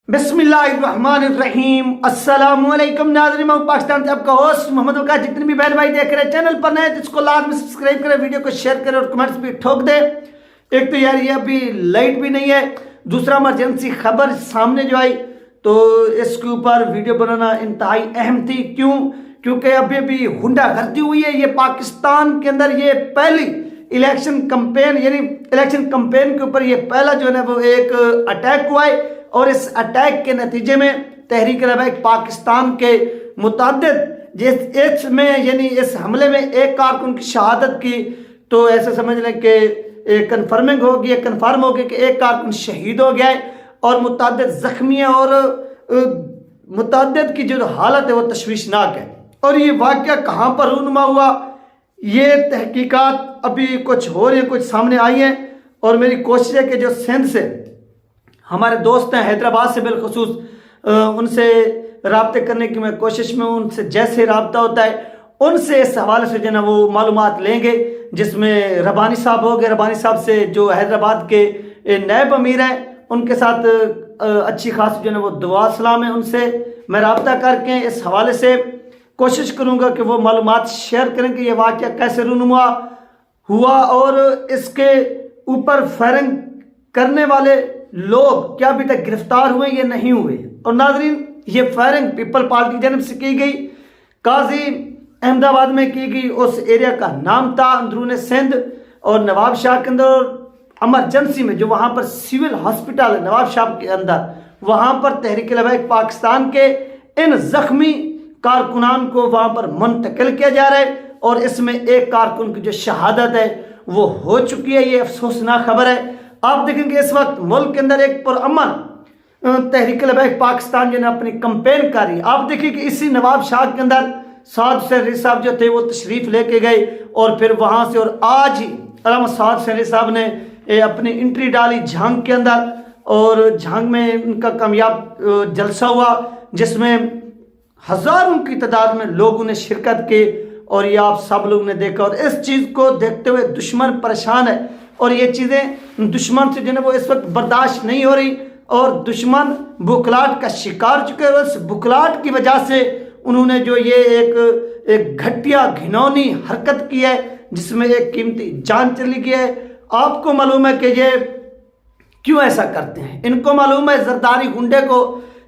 बिस्मिल्लाहिर्रहमानिर्रहीम। अस्सलाम वालेकुम नाज़रीन, मैं पाकिस्तान से आपका होस्ट मोहम्मद वक़ास। जितने भी बहन भाई देख रहे हैं चैनल पर नए, जिसको लाजमी सब्सक्राइब करें, वीडियो को शेयर करें और कमेंट्स भी ठोक दें। एक तो यार ये अभी लाइट भी नहीं है, दूसरा इमरजेंसी खबर सामने जो आई तो इसके ऊपर वीडियो बनाना इंतहाई अहम थी। क्योंकि अभी अभी गुंडागर्दी हुई है। ये पाकिस्तान के अंदर ये पहली इलेक्शन कंपेन के ऊपर ये पहला जो है वो एक अटैक हुआ है। और इस अटैक के नतीजे में तहरीक लबैक पाकिस्तान के मुतअद्दिद इस हमले में एक कारकुन की शहादत की, तो ऐसे समझ लें कि कन्फर्म हो गया कि एक कारकुन शहीद हो गया है और मुतअद्दिद जख्मी है और मुतअद्दिद की जो हालत है वो तशवीशनाक है। और ये वाक़या कहाँ पर रूनुमा हुआ, ये तहकीकात अभी कुछ हो रही है, कुछ सामने आई है। और मेरी कोशिश है कि जो सिंध से हमारे दोस्त हैं, हैदराबाद से बिलखुसूस, उनसे राब्ते करने की मैं कोशिश में, उनसे जैसे राब्ता होता है उनसे इस हवाले से जो ना वो मालूमात लेंगे, जिसमें रबानी साहब हो गए। रबानी साहब से जो हैदराबाद के नायब अमीर हैं, उनके साथ अच्छी खासी जो है वो दुआ सलाम है, उनसे मैं राब्ता करके इस हवाले से कोशिश करूँगा कि वो मालूमात शेयर करें कि ये वाक़या कैसे रूनुमा हुआ और इसके ऊपर फायरिंग करने वाले लोग क्या अभी तक गिरफ्तार हुए या नहीं हुए। और नाजरीन, ये फायरिंग पीपल पार्टी की जानब से की गई, काजी अहमदाबाद में की गई। उस एरिया का नाम था अंदरून सिंध और नवाब शाह के अंदर इमरजेंसी में, जो वहाँ पर सिविल हॉस्पिटल है नवाब शाह के अंदर, वहाँ पर तहरीक लबैक पाकिस्तान के इन जख्मी कारकुनान को वहाँ पर मुंतकिल किया जा रहा है। और इसमें एक कारकुन की जो शहादत है वो हो चुकी है। ये अफसोसनाक खबर है। आप देखेंगे इस वक्त मुल्क के अंदर एक पुरअमन तहरीक लबैक पाकिस्तान जो है अपनी कंपेन कर रही है। आप देखिए कि इसी नवाब शाह के अंदर साद हुसैन साहब जो थे वो तशरीफ़ लेके गए और फिर वहाँ से, और आज ही साद हुसैन साहब ने अपनी एंट्री डाली झांग के अंदर, और झांग में उनका कामयाब जलसा हुआ जिसमें हज़ारों की तादाद में लोगों ने शिरकत की। और ये आप सब लोगों ने देखा, और इस चीज़ को देखते हुए दुश्मन परेशान है और ये चीज़ें दुश्मन से जो है वो इस वक्त बर्दाश्त नहीं हो रही और दुश्मन बुखलाहट का शिकार चुके हैं। उस बुखलाहट की वजह से उन्होंने जो ये एक घटिया घिनौनी हरकत की है जिसमें एक कीमती जान चली गई है। आपको मालूम है कि ये क्यों ऐसा करते हैं। इनको मालूम है जरदारी गुंडे को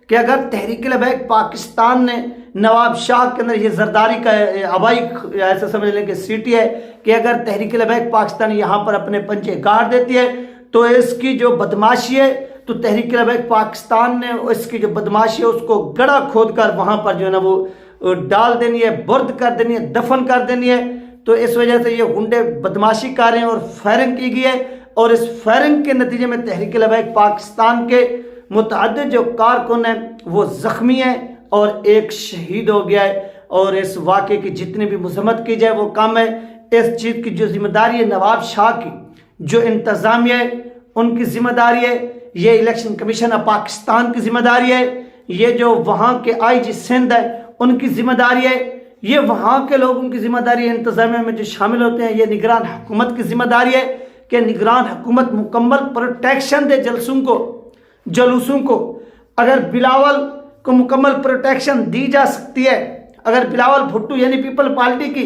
कि अगर तहरीक लबैक पाकिस्तान ने नवाब शाह के अंदर, ये जरदारी का हवाई ऐसा समझ लें कि सीटी है, कि अगर तहरीक लबैक पाकिस्तान यहाँ पर अपने पंजे गाड़ देती है तो इसकी जो बदमाशी है, तो तहरीक लबैक पाकिस्तान ने इसकी जो बदमाशी है उसको गड़ा खोद कर वहाँ पर जो है ना वो डाल देनी है, बुर्द कर देनी है, दफन कर देनी है। तो इस वजह से ये गुंडे बदमाशी कर रहे हैं और फायरिंग की गई है। और इस फायरिंग के नतीजे में तहरीक लबैक पाकिस्तान के मुतअद्दिद जो कारकुन है वो ज़ख्मी है और एक शहीद हो गया है। और इस वाक़े की जितनी भी मजम्मत की जाए वो कम है। इस चीज़ की जो जिम्मेदारी है नवाब शाह की, जो इंतज़ामिया है उनकी जिम्मेदारी है, ये इलेक्शन कमीशन ऑफ पाकिस्तान की जिम्मेदारी है, ये जो वहाँ के IG सिंध है उनकी जिम्मेदारी है, ये वहाँ के लोगों की जिम्मेदारी है, इंतज़ामिया में जो शामिल होते हैं, ये निगरान हुकूमत की जिम्मेदारी है कि निगरान हुकूमत मुकम्मल प्रोटेक्शन दे जलूसों को। अगर बिलावल को मुकम्मल प्रोटेक्शन दी जा सकती है, अगर बिलावल भुट्टो यानी पीपल पार्टी की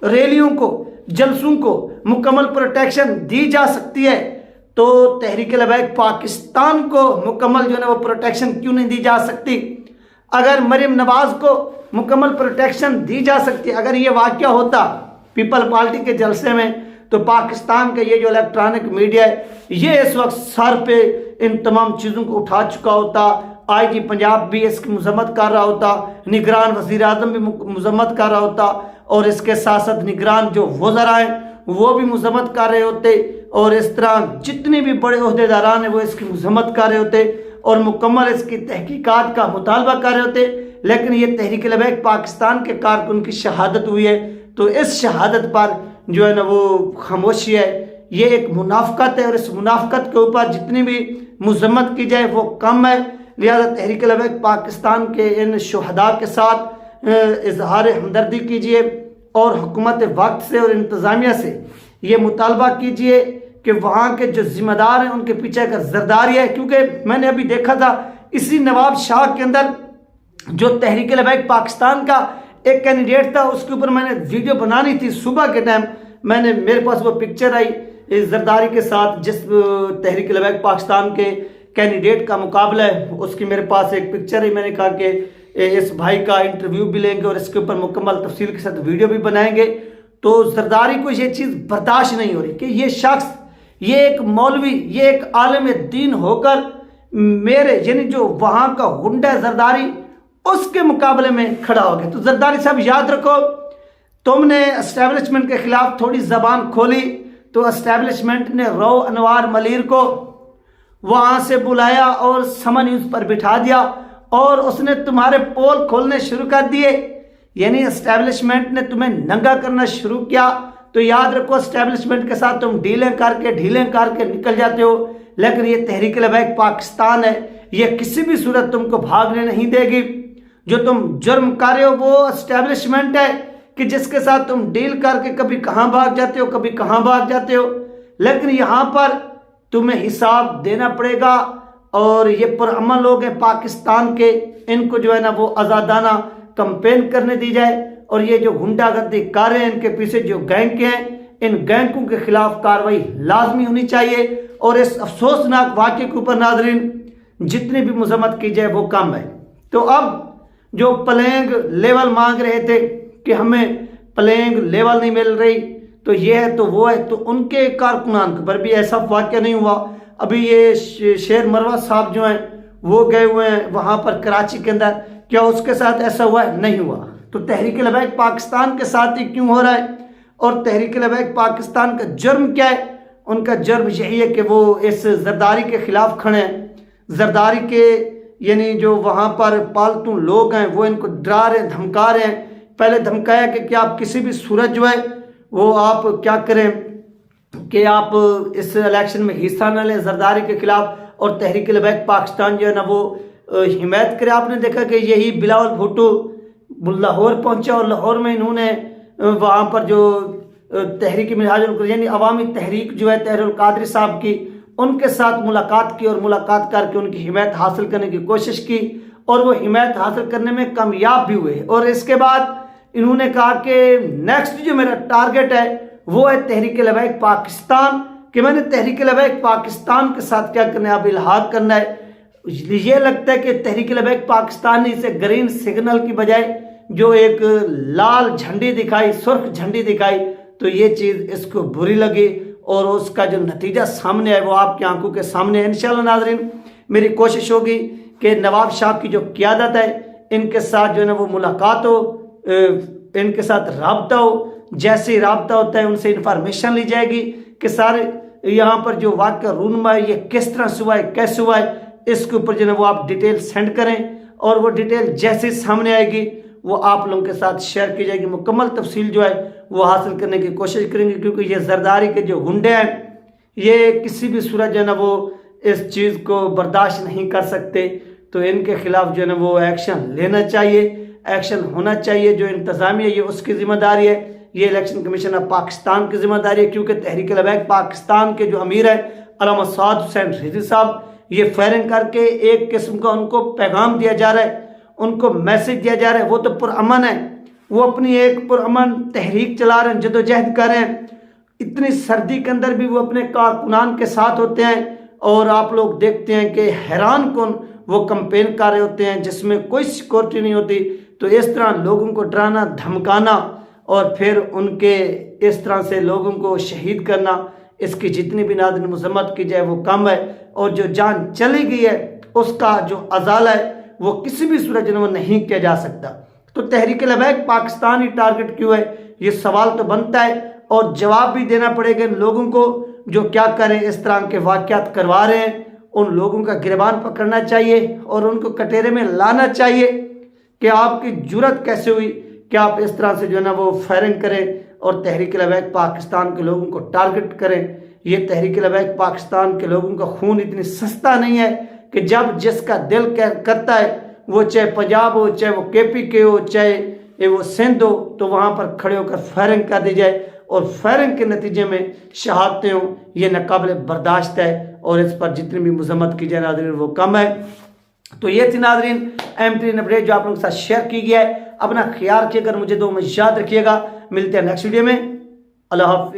रैलियों को, जलसों को मुकम्मल प्रोटेक्शन दी जा सकती है, तो तहरीक लबैक पाकिस्तान को मुकम्मल जो है वो प्रोटेक्शन क्यों नहीं दी जा सकती। अगर मरियम नवाज को मुकम्मल प्रोटेक्शन दी जा सकती है, अगर ये वाक़या होता पीपल पार्टी के जलसे में, तो पाकिस्तान का ये जो इलेक्ट्रॉनिक मीडिया है ये इस वक्त सर पे इन तमाम चीज़ों को उठा चुका होता। IG पंजाब भी इसकी मजम्मत कर रहा होता, निगरान वज़ीर आज़म भी मजम्मत कर रहा होता, और इसके साथ साथ निगरान जो वज़रा हैं वो भी मजम्मत कर रहे होते, और इस तरह जितने भी बड़े ओहदेदारान हैं वो इसकी मजम्मत कर रहे होते और मुकम्मल इसकी तहकीकात का मुतालबा कर रहे होते। लेकिन ये तहरीक लबैक पाकिस्तान के कारकुन की शहादत हुई है, तो इस शहादत पर जो है ना वो खामोशी है, ये एक मुनाफकत है। और इस मुनाफकत के ऊपर जितनी भी मजम्मत की जाए वो कम है। लिहाजा तहरीक लबैक पाकिस्तान के इन शुहदा के साथ इजहार हमदर्दी कीजिए और हुकूमत वक्त से और इंतज़ामिया से ये मुतालबा कीजिए कि वहाँ के जो जिम्मेदार हैं उनके पीछे अगर जरदारी है, क्योंकि मैंने अभी देखा था इसी नवाब शाह के अंदर जो तहरीक लबैक पाकिस्तान का एक कैंडिडेट था, उसके ऊपर मैंने वीडियो बनानी थी सुबह के टाइम। मेरे पास वो पिक्चर आई जरदारी के साथ, जिस तहरीक लबैक पाकिस्तान के कैंडिडेट का मुकाबला है, उसकी मेरे पास एक पिक्चर है। मैंने कहा कि इस भाई का इंटरव्यू भी लेंगे और इसके ऊपर मुकम्मल तफसील के साथ वीडियो भी बनाएंगे। तो जरदारी को ये चीज़ बर्दाश्त नहीं हो रही कि ये शख्स, ये एक मौलवी, ये एक आलिम दीन होकर मेरे यानी जो वहाँ का गुंडा जरदारी, उसके मुकाबले में खड़ा हो गया। तो जरदारी साहब याद रखो, तुमने एस्टेब्लिशमेंट के खिलाफ थोड़ी जबान खोली तो एस्टेब्लिशमेंट ने रो अनवार मलिर को वहाँ से बुलाया और समन न्यूज़ पर बिठा दिया और उसने तुम्हारे पोल खोलने शुरू कर दिए। यानी एस्टेब्लिशमेंट ने तुम्हें नंगा करना शुरू किया। तो याद रखो, एस्टेब्लिशमेंट के साथ तुम ढीलें करके निकल जाते हो, लेकिन ये तहरीक लबैक पाकिस्तान है, ये किसी भी सूरत तुमको भागने नहीं देगी। जो तुम जुर्म कर रहे हो वो एस्टेब्लिशमेंट है कि जिसके साथ तुम डील करके कभी कहाँ भाग जाते हो, कभी कहाँ भाग जाते हो, लेकिन यहाँ पर तुम्हें हिसाब देना पड़ेगा। और ये पुरअमन लोग हैं पाकिस्तान के, इनको जो है ना वो आज़ादाना कंपेन करने दी जाए। और ये जो गुंडागर्दी कर रहे हैं, इनके पीछे जो गैंग हैं, इन गैंगों के खिलाफ कार्रवाई लाजमी होनी चाहिए। और इस अफसोसनाक वाक़े के ऊपर नाज़रीन जितनी भी मजम्मत की जाए वो कम है। तो अब जो प्लेइंग लेवल मांग रहे थे कि हमें प्लेइंग लेवल नहीं मिल रही, तो ये है तो वो है, तो उनके कारकुनान पर भी ऐसा वाक़या नहीं हुआ। अभी ये शेर मरवा साहब जो हैं वो गए हुए हैं वहाँ पर कराची के अंदर, क्या उसके साथ ऐसा हुआ है? नहीं हुआ। तो तहरीक लबैक पाकिस्तान के साथ ही क्यों हो रहा है? और तहरीक लबैक पाकिस्तान का जुर्म क्या है? उनका जुर्म यही है कि वो इस जरदारी के खिलाफ खड़े हैं। जरदारी के यानी जो वहाँ पर पालतू लोग हैं वो इनको डरा रहे हैं, धमका रहे हैं। पहले धमकाया कि आप किसी भी सूरत जो है वो आप क्या करें कि आप इस इलेक्शन में हिस्सा न लें जरदारी के खिलाफ, और तहरीक लबैक पाकिस्तान जो है ना वो हिमायत करे। आपने देखा कि यही बिलावल भुट्टो लाहौर पहुंचा और लाहौर में इन्होंने वहाँ पर जो तहरीक मिनहाजुल यानी अवामी तहरीक जो है तहरीर कादरी साहब की, उनके साथ मुलाकात की और मुलाकात करके उनकी हिमायत हासिल करने की कोशिश की और वो हिमायत हासिल करने में कामयाब भी हुए। और इसके बाद इन्होंने कहा कि नेक्स्ट जो मेरा टारगेट है वो है तहरीक लबैक पाकिस्तान, कि मैंने तहरीक लबैक पाकिस्तान के साथ क्या करना है, अब इल्हाक करना है। ये लगता है कि तहरीक लबैक पाकिस्तान ने इसे ग्रीन सिग्नल की बजाय जो एक लाल झंडी दिखाई, सुर्ख झंडी दिखाई, तो ये चीज़ इसको बुरी लगी और उसका जो नतीजा सामने है वो आपकी आंखों के सामने है। इंशाल्लाह नाज़रीन मेरी कोशिश होगी कि नवाब शाह की जो क़यादत है इनके साथ जो है ना वो मुलाकात हो, इनके साथ राब्ता हो। जैसे ही राब्ता होता है उनसे इंफॉर्मेशन ली जाएगी कि सारे यहाँ पर जो वाक़या रूनमा है ये किस तरह से हुआ है, कैसे हुआ है, इसके ऊपर जो है वो आप डिटेल सेंड करें और वो डिटेल जैसे सामने आएगी वो आप लोगों के साथ शेयर की जाएगी। मुकम्मल तफसील जो है वो हासिल करने की कोशिश करेंगे, क्योंकि ये जरदारी के जो गुंडे हैं ये किसी भी सूरत जो है ना वो इस चीज़ को बर्दाश्त नहीं कर सकते। तो इनके खिलाफ जो है ना वो एक्शन लेना चाहिए, एक्शन होना चाहिए। जो इंतज़ामिया ये उसकी ज़िम्मेदारी है, ये इलेक्शन कमीशन ऑफ पाकिस्तान की ज़िम्मेदारी है, क्योंकि तहरीक लबैक पाकिस्तान के जो अमीर है अल्लामा साद हुसैन रिजवी साहब, ये फायरिंग करके एक किस्म का उनको पैगाम दिया जा रहा है, उनको मैसेज दिया जा रहा है। वो तो पुरअमन है, वो अपनी एक पुरअमन तहरीक चला रहे हैं, जदोजहद कर रहे हैं। इतनी सर्दी के अंदर भी वो अपने कारकुनान के साथ होते हैं और आप लोग देखते हैं कि हैरान कौन वो कंपेन कर रहे होते हैं जिसमें कोई सिक्योरिटी नहीं होती। तो इस तरह लोगों को डराना, धमकाना और फिर उनके इस तरह से लोगों को शहीद करना, इसकी जितनी भी नाज़रीन मज़म्मत की जाए वो कम है। और जो जान चली गई है उसका जो अज़ाला है वो किसी भी सूरत में नहीं किया जा सकता। तो तहरीक लबैक पाकिस्तान ही टारगेट क्यों है, ये सवाल तो बनता है और जवाब भी देना पड़ेगा इन लोगों को जो क्या करें, इस तरह के वाक़यात करवा रहे हैं। उन लोगों का गिरबान पकड़ना चाहिए और उनको कटहरे में लाना चाहिए कि आपकी जुर्रत कैसे हुई कि आप इस तरह से जो है ना वो फायरिंग करें और तहरीक लबैक पाकिस्तान के लोगों को टारगेट करें। ये तहरीक लबैक पाकिस्तान के लोगों का खून इतनी सस्ता नहीं है कि जब जिसका दिल करता है वो चाहे पंजाब हो, चाहे वो KPK हो, चाहे वो सिंध हो, तो वहाँ पर खड़े होकर फायरिंग कर दी जाए और फायरिंग के नतीजे में शहादतें हों, ये नाकाबिल बर्दाश्त है और इस पर जितनी भी मजम्मत की जाए नाज़रीन वो कम है। تو یہ تھی ناظرین اہم ترین اپڈیٹ جو آپ لوگوں کے ساتھ شیئر کی گیا ہے. اپنا خیال رکھیے گا, مجھے دعا میں یاد رکھیے گا. ملتے ہیں نیکسٹ ویڈیو میں. اللہ حافظ.